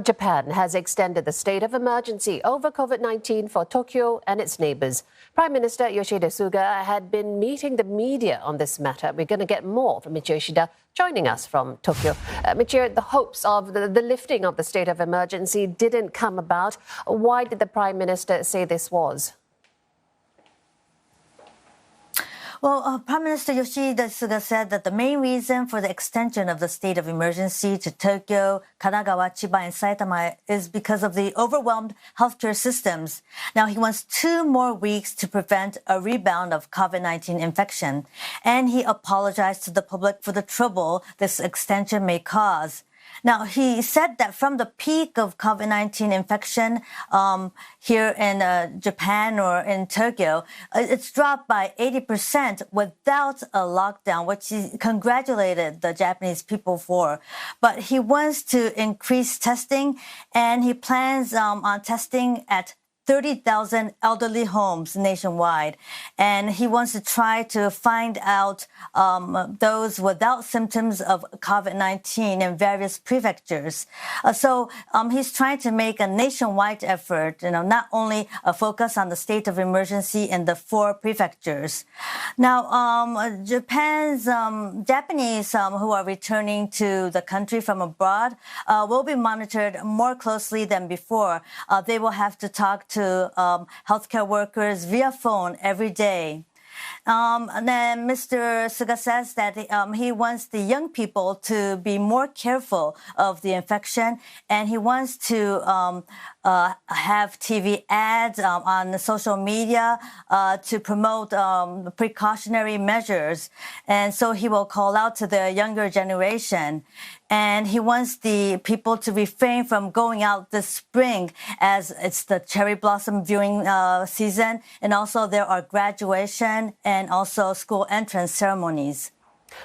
Japan has extended the state of emergency over COVID-19 for Tokyo and its neighbours. Prime Minister Yoshihide Suga had been meeting the media on this matter. We're going to get more from Michio Yoshida joining us from Tokyo. Michio, the hopes of the lifting of the state of emergency didn't come about. Why did the Prime Minister say this was? Well, Prime Minister Yoshihide Suga said that the main reason for the extension of the state of emergency to Tokyo, Kanagawa, Chiba, and Saitama is because of the overwhelmed healthcare systems. Now, he wants 2 more weeks to prevent a rebound of COVID-19 infection, and he apologized to the public for the trouble this extension may cause. Now, he said that from the peak of COVID-19 infection here in Japan or in Tokyo, it's dropped by 80% without a lockdown, which he congratulated the Japanese people for. But he wants to increase testing, and he plans on testing at 30,000 elderly homes nationwide. And he wants to try to find out those without symptoms of COVID-19 in various prefectures. So he's trying to make a nationwide effort, not only a focus on the state of emergency in the 4 prefectures. Now, Japanese who are returning to the country from abroad will be monitored more closely than before. They will have to talk to healthcare workers via phone every day. And then Mr. Suga says that he wants the young people to be more careful of the infection, and he wants to have TV ads on social media to promote precautionary measures. And so he will call out to the younger generation. And he wants the people to refrain from going out this spring as it's the cherry blossom viewing season. And also there are graduation and also school entrance ceremonies.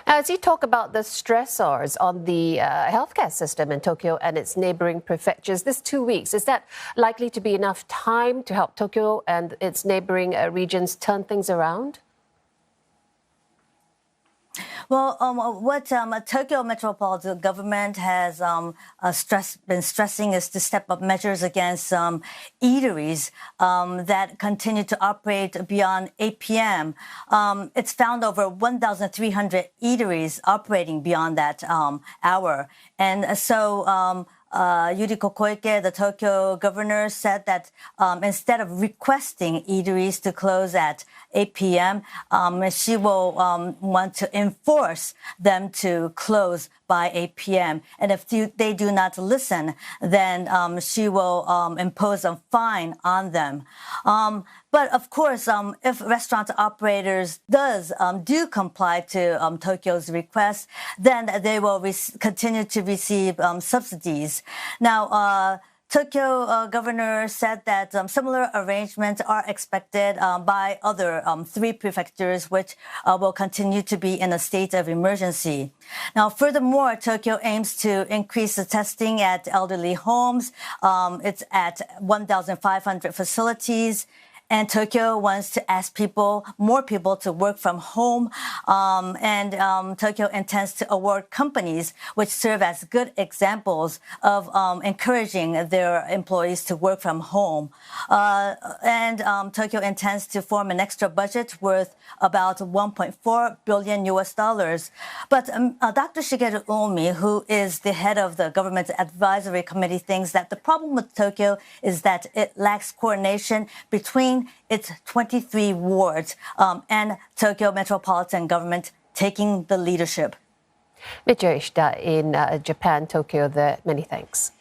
Now, as you talk about the stressors on the healthcare system in Tokyo and its neighboring prefectures, this 2 weeks, is that likely to be enough time to help Tokyo and its neighboring regions turn things around? Well, what Tokyo metropolitan government has been stressing is to step up measures against eateries that continue to operate beyond 8 p.m. It's found over 1,300 eateries operating beyond that hour. And so Yuriko Koike, the Tokyo governor, said that instead of requesting eateries to close at 8 p.m., she will want to enforce them to close by 8 p.m. And if they do not listen, then she will impose a fine on them. But of course, if restaurant operators do comply to Tokyo's request, then they will continue to receive subsidies. Now, Tokyo governor said that similar arrangements are expected by other 3 prefectures, which will continue to be in a state of emergency. Now, furthermore, Tokyo aims to increase the testing at elderly homes. It's at 1,500 facilities. And Tokyo wants to ask more people to work from home. And Tokyo intends to award companies which serve as good examples of encouraging their employees to work from home. And Tokyo intends to form an extra budget worth about $1.4 billion US. But Dr. Shigeru Omi, who is the head of the government advisory committee, thinks that the problem with Tokyo is that it lacks coordination between its 23 wards and Tokyo metropolitan government taking the leadership. Michio Yoshida in Japan, Tokyo, many thanks.